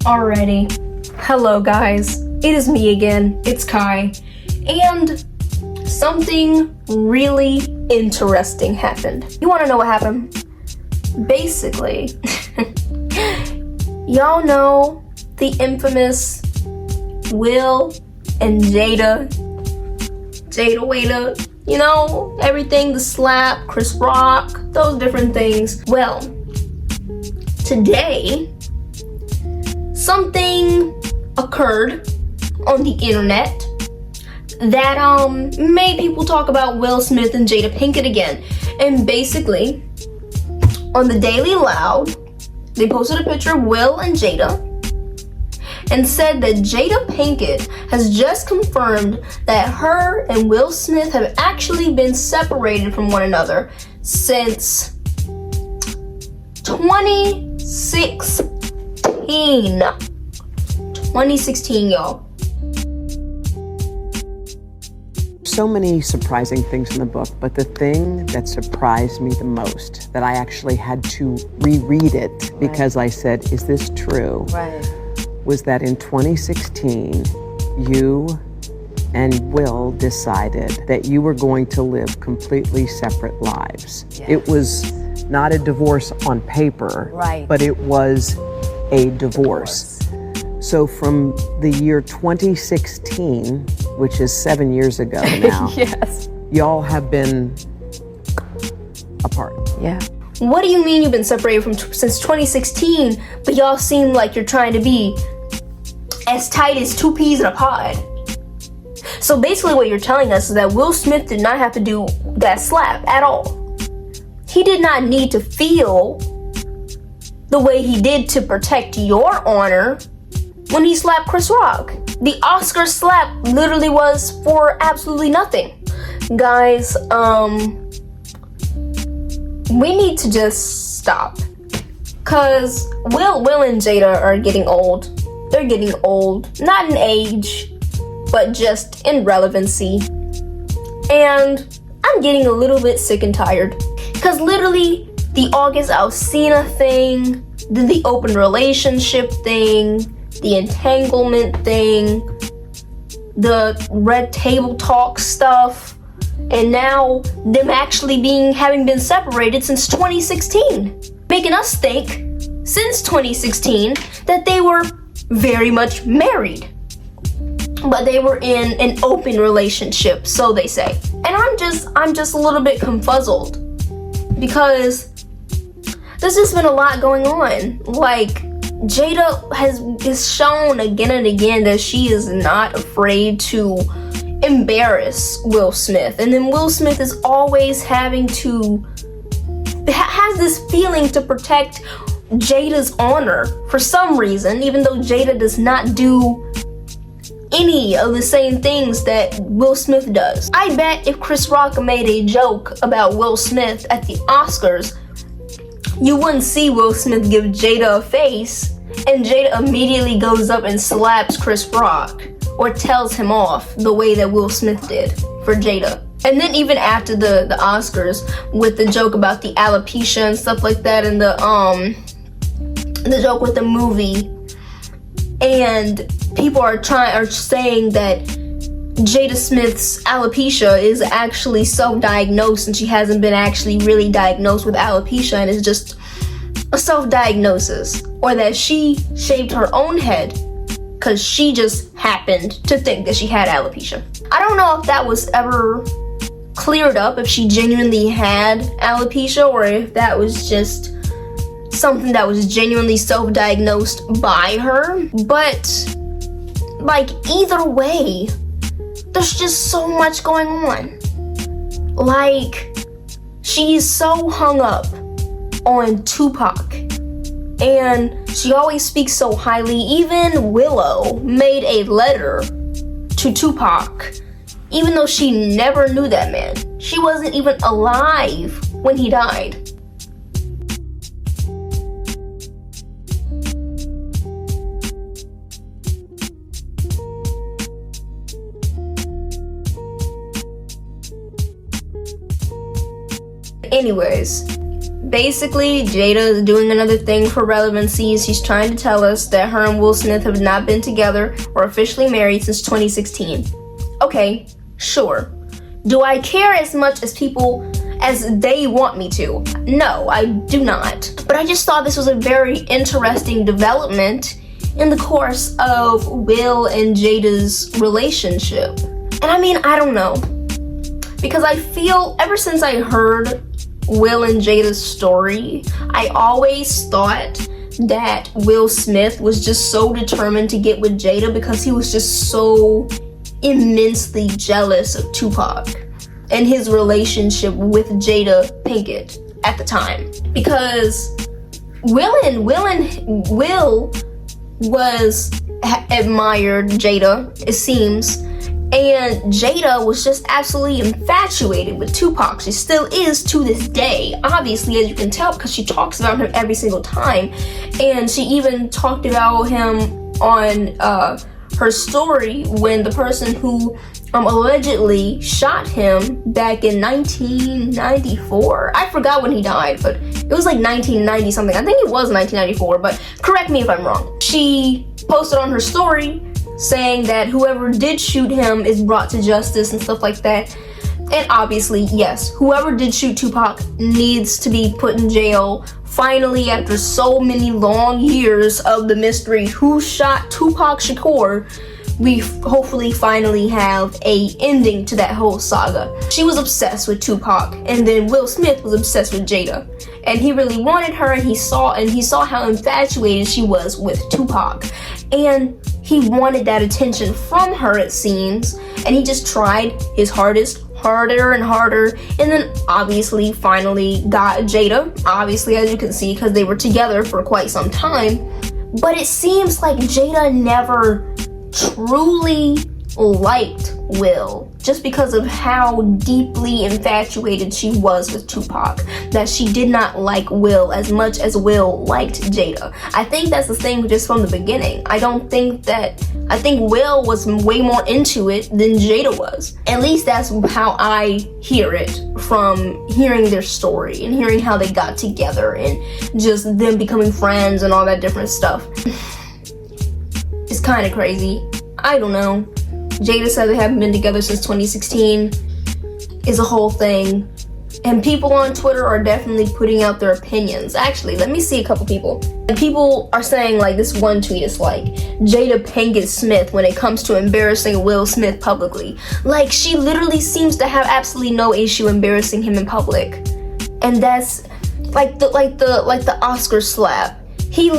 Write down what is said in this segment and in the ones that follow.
Alrighty. Hello guys, it is me again, it's Kai, and something really interesting happened. You wanna know what happened? Basically, y'all know the infamous Will and Jada, you know, everything, the slap, Chris Rock, those different things. Well, today, something occurred on the internet that made people talk about Will Smith and Jada Pinkett again. And basically, on the Daily Loud, they posted a picture of Will and Jada and said that Jada Pinkett has just confirmed that her and Will Smith have actually been separated from one another since 2016, y'all. So many surprising things in the book, but the thing that surprised me the most, that I actually had to reread it because I said, is this true? Right. Was that in 2016, you and Will decided that you were going to live completely separate lives. Yes. It was not a divorce on paper, right, but it was a divorce. So from the year 2016, which is 7 years ago now, yes, y'all have been apart. Yeah. What do you mean you've been separated since 2016, but y'all seem like you're trying to be as tight as two peas in a pod? So basically what you're telling us is that Will Smith did not have to do that slap at all. He did not need to feel the way he did to protect your honor when he slapped Chris Rock. The Oscar slap literally was for absolutely nothing. Guys, we need to just stop. Cause Will and Jada are getting old. They're getting old. Not in age, but just in relevancy. And I'm getting a little bit sick and tired. Cause literally, the August Alsina thing, then the open relationship thing, the entanglement thing, the red table talk stuff, and now them actually having been separated since 2016, making us think since 2016 that they were very much married, but they were in an open relationship, so they say. And I'm just a little bit confuzzled because there's just been a lot going on. Like, Jada is shown again and again that she is not afraid to embarrass Will Smith, and then Will Smith is always has this feeling to protect Jada's honor for some reason, even though Jada does not do any of the same things that Will Smith does. I bet if Chris Rock made a joke about Will Smith at the Oscars, you wouldn't see Will Smith give Jada a face, and Jada immediately goes up and slaps Chris Rock or tells him off the way that Will Smith did for Jada. And then even after the Oscars, with the joke about the alopecia and stuff like that, and the joke with the movie, and people are saying that Jada Smith's alopecia is actually self-diagnosed, and she hasn't been actually really diagnosed with alopecia, and it's just a self-diagnosis, or that she shaved her own head because she just happened to think that she had alopecia. I don't know if that was ever cleared up, if she genuinely had alopecia, or if that was just something that was genuinely self-diagnosed by her. But like, either way, there's just so much going on. Like, she's so hung up on Tupac, and she always speaks so highly. Even Willow made a letter to Tupac, even though she never knew that man. She wasn't even alive when he died. Anyways, Basically, Jada is doing another thing for relevancy. She's trying to tell us that her and Will Smith have not been together or officially married since 2016. Okay, sure. Do I care as much as people as they want me to? No, I do not. But I just thought this was a very interesting development in the course of Will and Jada's relationship. And I mean, I don't know. Because I feel ever since I heard Will and Jada's story, I always thought that Will Smith was just so determined to get with Jada because he was just so immensely jealous of Tupac and his relationship with Jada Pinkett at the time. Because Will admired Jada, it seems, and Jada was just absolutely infatuated with Tupac. She still is to this day, obviously, as you can tell, because she talks about him every single time. And she even talked about him on her story when the person who allegedly shot him back in 1994. I forgot when he died, but it was like 1990 something. I think it was 1994, but correct me if I'm wrong. She posted on her story saying that whoever did shoot him is brought to justice and stuff like that. And obviously, yes, whoever did shoot Tupac needs to be put in jail. Finally, after so many long years of the mystery who shot Tupac Shakur, we hopefully finally have a ending to that whole saga. She was obsessed with Tupac, and then Will Smith was obsessed with Jada. And he really wanted her, and he saw how infatuated she was with Tupac. And he wanted that attention from her, it seems, and he just tried his hardest, harder and harder, and then obviously finally got Jada, obviously, as you can see, because they were together for quite some time. But it seems like Jada never truly liked Will, just because of how deeply infatuated she was with Tupac, that she did not like Will as much as Will liked Jada. I think that's the thing just from the beginning. I think Will was way more into it than Jada was. At least that's how I hear it from hearing their story and hearing how they got together and just them becoming friends and all that different stuff. It's kind of crazy. I don't know. Jada said they haven't been together since 2016. Is a whole thing. And people on Twitter are definitely putting out their opinions. Actually, let me see a couple people. And people are saying, like, this one tweet is like, Jada Pinkett Smith when it comes to embarrassing Will Smith publicly. Like, she literally seems to have absolutely no issue embarrassing him in public. And that's like the Oscar slap. He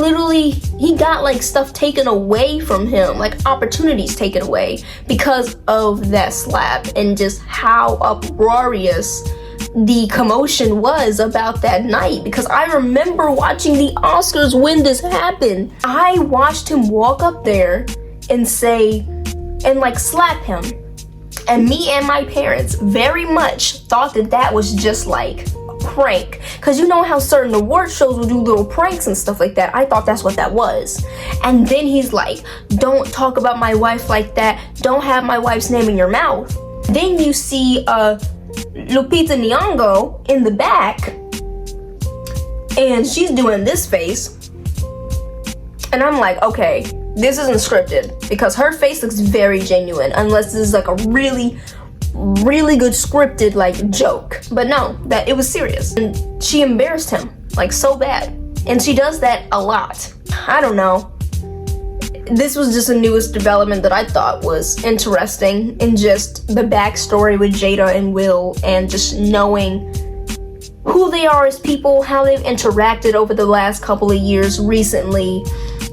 got like stuff taken away from him, like opportunities taken away because of that slap, and just how uproarious the commotion was about that night. Because I remember watching the Oscars when this happened. I watched him walk up there and slap him. And me and my parents very much thought that was just like prank, because you know how certain award shows will do little pranks and stuff like that. I thought that's what that was. And then he's like, don't talk about my wife like that, don't have my wife's name in your mouth. Then you see Lupita Nyong'o in the back, and she's doing this face, and I'm like, okay, this isn't scripted, because her face looks very genuine, unless this is like a really good scripted like joke. But no, that it was serious, and she embarrassed him like so bad, and she does that a lot. I don't know, this was just the newest development that I thought was interesting, in just the backstory with Jada and Will, and just knowing who they are as people, how they've interacted over the last couple of years recently,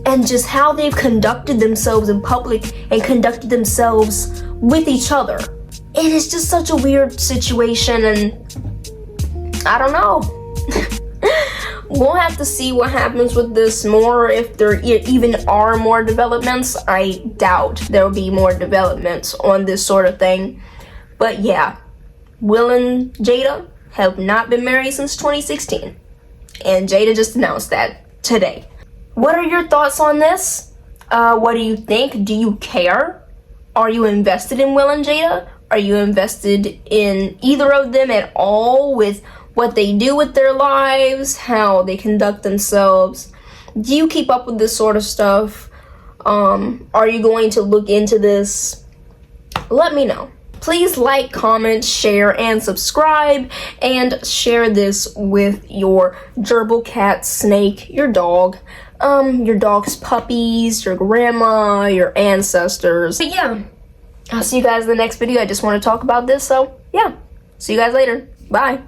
and just how they've conducted themselves in public and conducted themselves with each other. And it's just such a weird situation, and I don't know. We'll have to see what happens with this more, if there even are more developments. I doubt there'll be more developments on this sort of thing. But yeah, Will and Jada have not been married since 2016. And Jada just announced that today. What are your thoughts on this? What do you think? Do you care? Are you invested in Will and Jada? Are you invested in either of them at all with what they do with their lives, how they conduct themselves. Do you keep up with this sort of stuff? Are you going to look into this? Let me know. Please like, comment, share, and subscribe, and share this with your gerbil, cat, snake, your dog's puppies, your grandma, your ancestors. But yeah, I'll see you guys in the next video. I just want to talk about this, so yeah. See you guys later. Bye.